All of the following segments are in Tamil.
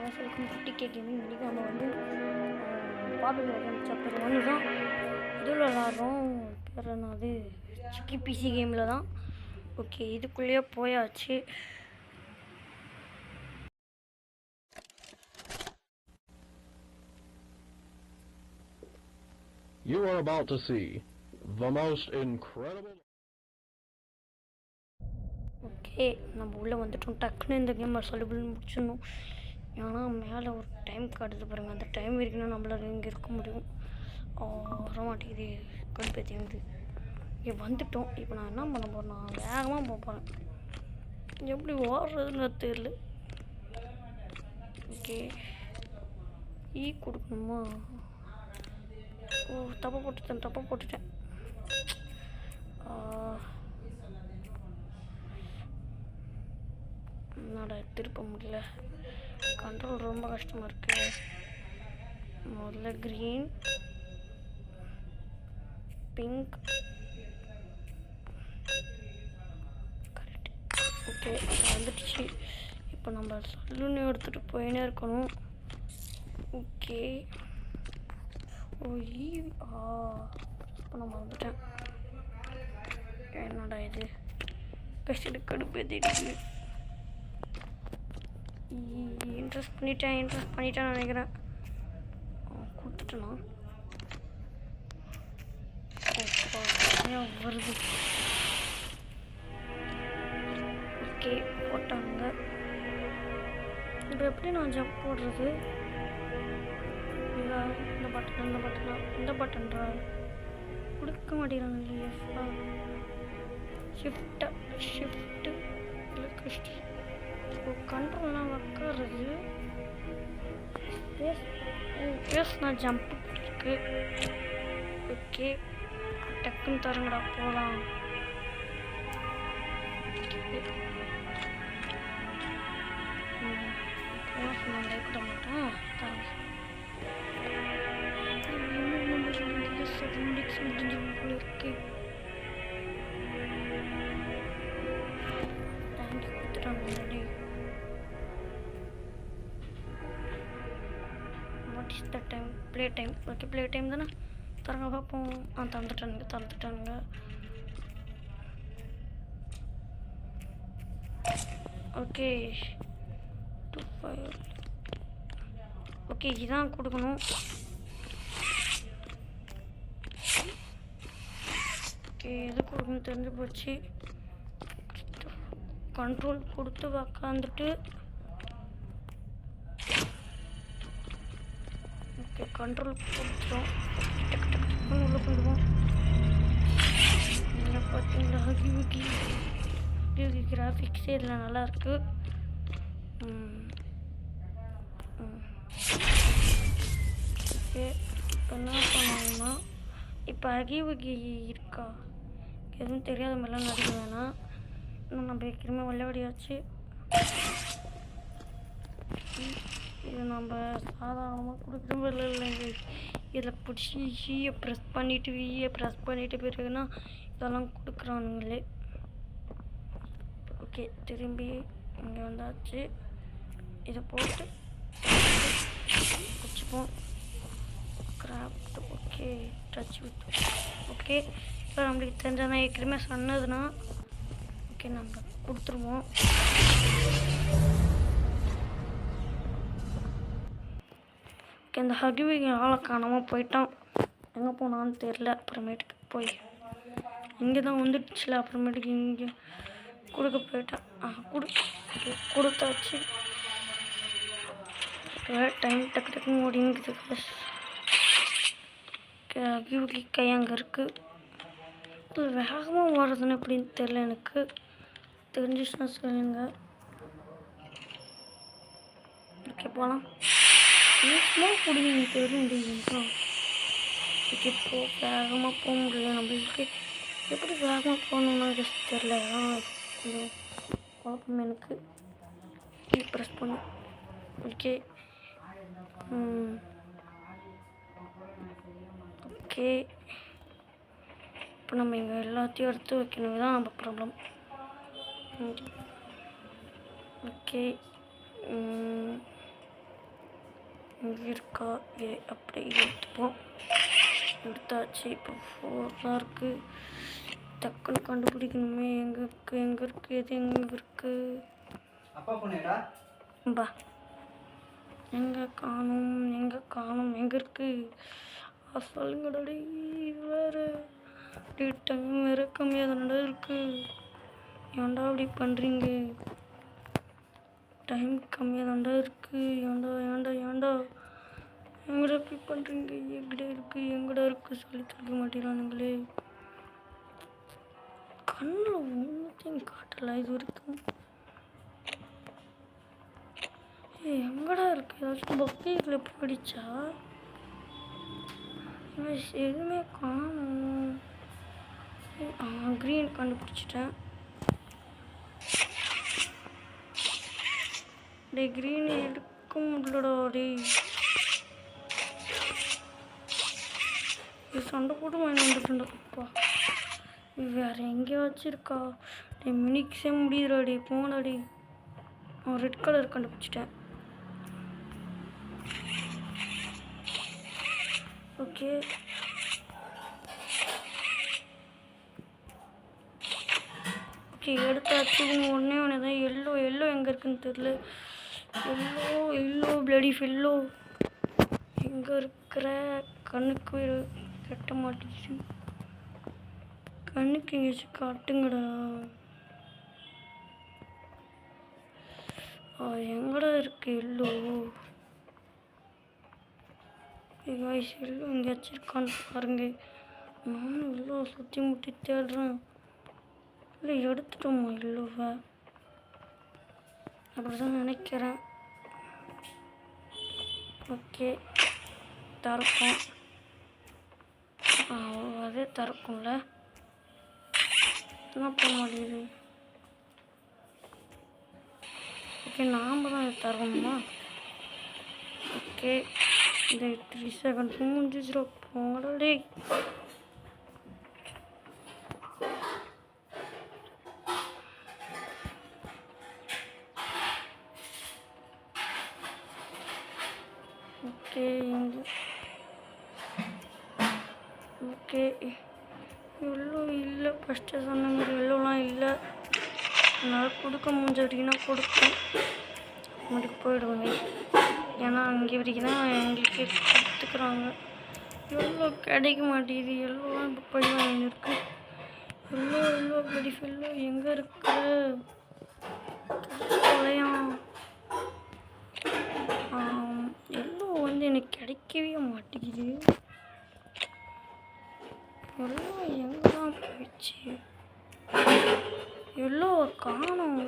guys, welcome to TK Gaming. இன்றைக்கி நம்ம வந்து பாபிள் சாப்டர் 1 தான் இதில் விளாட்றோம். பேர் என்னது சிக்கி பிசி கேமில் தான். ஓகே, இதுக்குள்ளேயே போயாச்சு. You are about to see the most incredible. Okay, நம்ம உள்ளே வந்துட்டோம். டக்குன்னு இந்த கேம் சொல்லிபிள் முடிச்சிடணும். ஏன்னா மேலே ஒரு டைம் காட்டுது பாருங்கள். அந்த டைம் இருக்குன்னா நம்மளால இங்கே இருக்க முடியும். வர மாட்டேங்குது, கடுப்பேற்றிங்குது. இங்கே வந்துட்டோம். இப்போ நான் என்ன பண்ண போகிறேன், நான் வேகமாக போக போகிறேன். எப்படி ஓடுறதுன்னு தெரியல. ஓகே, கொடுக்கணுமா? தப்பை போட்டுட்டேன். என்னடா திருப்ப முடியல, கண்ட்ரோல் ரொம்ப கஷ்டமாக இருக்கு. முதல்ல க்ரீன், பிங்க், கரெக்ட். ஓகே, வந்துடுச்சு. இப்போ நம்ம சல்லுன்னு எடுத்துகிட்டு போயினே இருக்கணும். ஓகே, இப்போ நான் வந்துட்டேன். என்னடா இது கஷ்டம், கடுப்பேற்றிட்டு இன்ட்ரெஸ்ட் பண்ணிட்டேன்னு நினைக்கிறேன். கொடுத்துட்டேனா? வருது. ஓகே, போட்டாங்க. இப்போ எப்படி நான் ஜம்ப் போடுறது? இந்த பட்டன்றா கொடுக்க மாட்டேங்கிறாங்க. ஷிஃப்ட்டு இல்லை கஷ்டம். கண்ட்ரோல்லாம் வைக்கிறது. நான் ஜம்ப் இருக்கு. ஓகே, டக்குன்னு தருங்கடா, போகலாம். நான் பயப்பட மாட்டேன். தரங்க. இருக்கு. கொடுத்துட்டாங்க. What is the time? Play time. Okay, play time தானே. தரங்க பார்ப்போம். தந்துட்டானுங்க. ஓகே, 25. ஓகே, இதான் கொடுக்கணும். ஓகே, எது கொடுக்கணும் தெரிஞ்சு போச்சு. கண்ட்ரோல் கொடுத்து உக்காந்துட்டு. ஓகே, கண்ட்ரோல் கொடுத்துட்டோம். டக்கு உள்ளே போயிடுவோம். என்ன பார்த்தீங்களா, ஹகி கிராஃபிக்ஸே இதில் நல்லாயிருக்கு. ஓகே, இப்போ என்ன பண்ணணும்னா, இப்போ அகிவுகி இருக்கா, எதுவும் தெரியாத மாதிரிலாம் நடிக்க வேணாம். இன்னும் நம்ம ஏற்கனவே விளையாடியாச்சு. இது நம்ம சாதாரணமாக கொடுக்குற மாதிரி இல்லைங்க. இதில் பிடிச்சி வியை ப்ரெஸ் பண்ணிவிட்டு பிறகுனா இதெல்லாம் கொடுக்குறானுங்களே. ஓகே, திரும்பி இங்கே வந்தாச்சு. இதை போட்டு வச்சுப்போம். Craft. Okay, touch with. Okay, இப்போ நம்மளுக்கு தெரிஞ்சதுனா ஏற்கனவே சொன்னதுன்னா ஓகே, நம்ம கொடுத்துருவோம். ஓகே, இந்த ஹகிவிங்க ஆளை காணாமல் போயிட்டான். எங்கே போனான்னு தெரில. அப்புறமேட்டுக்கு போய் இங்கே தான் வந்துடுச்சுல. அப்புறமேட்டுக்கு இங்கே கொடுக்க போயிட்டான். கொடுத்தாச்சு. டைம் டக்குன்னு ஓடிங்குது. ஹகிவிகி கை அங்கே இருக்குது. இது வேகமாக ஓடுறதுன்னு எப்படின்னு தெரில. எனக்கு தெரிஞ்சிச்சுன்னா சொல்லுங்க. ஓகே, போகலாம். ஸ்மோக் குடிங்க தெரியும். ஓகே, வேகமாக போக முடியல நம்மளுக்கு. எப்படி வேகமாக போகணுன்னு தெரில. கொஞ்சம் குழப்பம் எனக்கு. ப்ரெஸ் பண்ணு. ஓகே, ஓகே, இப்போ நம்ம இங்கே எல்லாத்தையும் எடுத்து வைக்கணும் தான் நம்ம ப்ராப்ளம். ஓகே, இங்கே இருக்கா? அப்படியே எடுத்துப்போம். எடுத்தாச்சு. இப்போ 4 தான் இருக்குது. டக்குன்னு கண்டுபிடிக்கணுமே. எங்கே இருக்குது எது எங்கே இருக்குது? அப்பா பொண்ணுடா பா எங்கே காணும் எங்கே இருக்குது? சொல்லுங்கடாடி. வேறு டைம் வேறு கம்மியாக தானடா இருக்குது. ஏன்டா அப்படி பண்ணுறீங்க? டைம் கம்மியாக தாண்டா இருக்குது. ஏன்டா எங்கடா இப்படி பண்ணுறீங்க? எங்கடா இருக்குது சொல்லி தொலைக்க மாட்டேங்கிறானுங்களே. கண்ணில் ஒன்றுத்தையும் காட்டலை இது வரைக்கும். எங்கடா இருக்குது? ஏதாச்சும் பக்கெட்டில் போயிடுச்சா? எதுவுமே காணும். க்ரீன் கண்டுபிடிச்சிட்டேன். க்ரீன் எடுக்க முடியலடா. சண்டை போட்டு வாங்கி வந்துட்டுப்பா. வேறு எங்கேயா வச்சுருக்கா? மினிக்ஸே முடியுதுடாடி. போங்கடாடி. ரெட் கலர் கண்டுபிடிச்சிட்டேன். ஓகே எடுத்தாச்சு. ஒன்றே தான். எல்லோ எங்கே இருக்குன்னு தெரியல. எல்லோ பிளடி ஃபெல்லோ எங்கே இருக்கிற? கண்ணுக்கு கட்ட மாட்டேங்குது. கண்ணுக்கு எங்கேயாச்சும் காட்டுங்கடா. எங்கடா இருக்கு எல்லோ? எல்லோ எங்கேயாச்சும் இருக்கான்னு பாருங்க. நானும் எல்லோ சுற்றி முட்டி தேடுறேன். இல்லை எடுத்துட்டோமா எல்லோவை? அப்படிதான் நினைக்கிறேன். ஓகே திறக்கும். அதே திறக்கும்ல. என்ன பண்ண மாட்டேங்குது? ஓகே நாம் தான் இதை தரணுமா? ஓகே இந்த 3 செகண்ட் முடிஞ்சிச்சிரோ. போங்கடே. ஓகே ஓகே எல்லோ இல்லை. ஃபஸ்ட்டு சொன்ன மாதிரி எல்லோலாம் இல்லை. என்னால் கொடுக்க முடிஞ்ச வரைக்கும் தான் கொடுப்பேன். முடிக்க போயிடுவாங்க. ஏன்னா அங்கே வரைக்கும் தான் எங்களுக்கு கற்றுக்குறாங்க. எல்லோ கிடைக்க மாட்டேங்குது. எல்லோலாம் இப்போ படி வாங்கிருக்கு. எல்லோ படி ஃபெல்லோ எங்கே இருக்கிற? தொலையாம். எல்லோ வந்து எனக்கு கிடைக்கவே மாட்டேங்குது. எல்லோ எங்கே தான் போயிடுச்சு? எல்லோ காணோம்.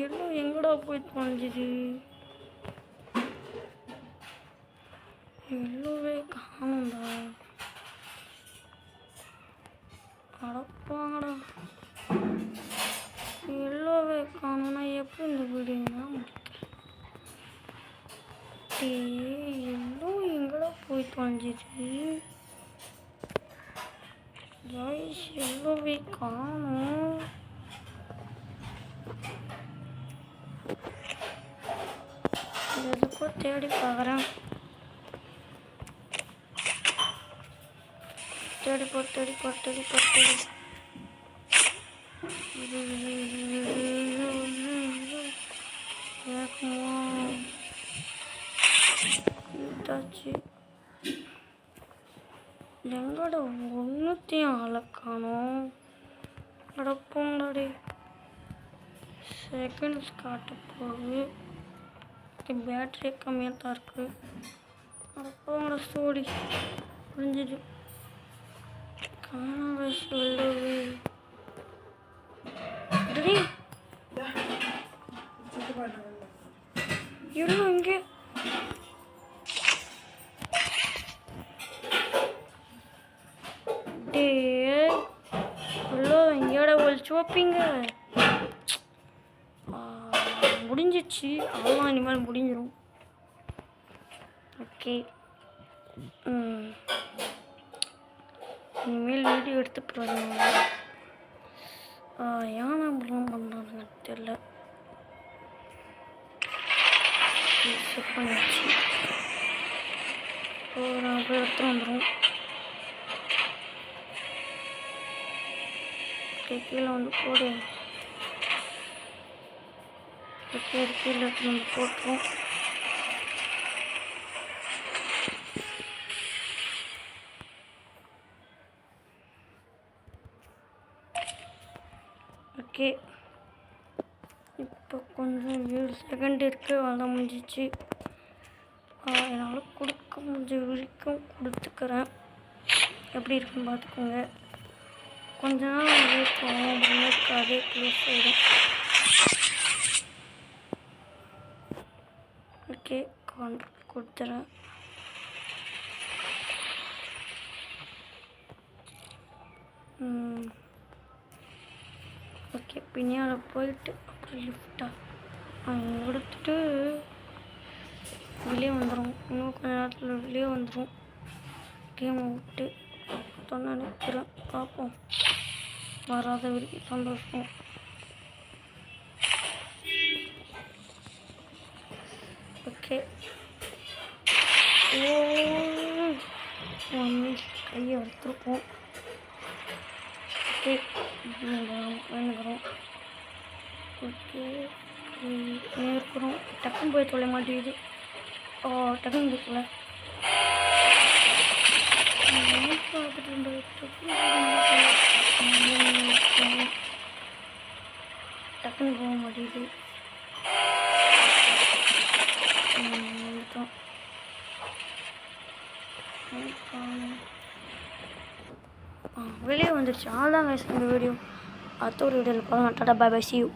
எல்லோ எங்கடா போய் தொலைஞ்சுது? எல்லோவே காணும்டா. அடப்பாங்கடா. எல்லோவே காணும்னா எப்படி இந்த வீடியோனா முடிக்க? எல்லோ எங்கடா போய் தொலைஞ்சுது? எல்லோவே காணும். எதுக்கோ தேடி பார்க்குறேன். தேடி எங்கட ஒன்றுத்தையும் ஆளை காணோம். அடப்போங்கடாடி. செகண்ட்ஸ் காட்ட போகுது. பேட்டரி கம்மியாக தான் இருக்குது. அடப்போங்கடா ஸ்டோரி புரிஞ்சுது. காணாத சொல்லவே எவ்வளோ இங்கே எவ்வளோ எங்கேயோட ஒழிச்சு வைப்பீங்க. முடிஞ்சிச்சு. அவ்வளோ இனிமேல் முடிஞ்சிடும். ஓகே இனிமேல் வீடியோ எடுத்து போகிறாங்க. ஏன் அப்படிலாம் பண்ணுறாங்க தெரியல. செட் பண்ணிடுச்சு. ஸோ நான் போய் எடுத்து வந்துடும். ஓகே, கீழே வந்து போடு. ஓகே, அது கீழே எடுத்து வந்து போட்டுரும். ஓகே, இப்போ கொஞ்சம் 7 செகண்ட் இருக்குது. அவ்வளோதான், முடிஞ்சிச்சு. என்னால் கொடுக்க முடிஞ்ச வரைக்கும் கொடுத்துக்கிறேன். எப்படி இருக்குன்னு பார்த்துக்கோங்க. கொஞ்ச நாள் வெயிட் பண்ணுவோம், அப்புறமேட்டுக்கு அதே க்ளோஸ் ஆகிடும். ஓகே, கொடுத்துறேன். ஓகே, பின்னால் போயிட்டு அப்புறம் லிஃப்டாக எடுத்துட்டு வெளியே வந்துடும். இன்னும் கொஞ்ச நேரத்தில் வெளியே வந்துடும். கேமை விட்டு தொண்ணு நினைக்கிறேன். பார்ப்போம், வராத வரைக்கும் சந்தோஷம். ஓகே, கையை எடுத்துருப்போம். ஓகே, வேணுங்கிறோம். ஓகே, இருக்கிறோம். டக்குன்னு போய் தொலை மாட்டேங்குது. டக்குன்னு போய் தொலை. டக்குன்னு போக மாட்டேங்குது. வெளியே வந்துடுச்சு. அவ்வளோதான் guys இந்த வீடியோ. அடுத்த ஒரு வீடியோவில் பார்க்கலாம். Tata, bye bye, see you.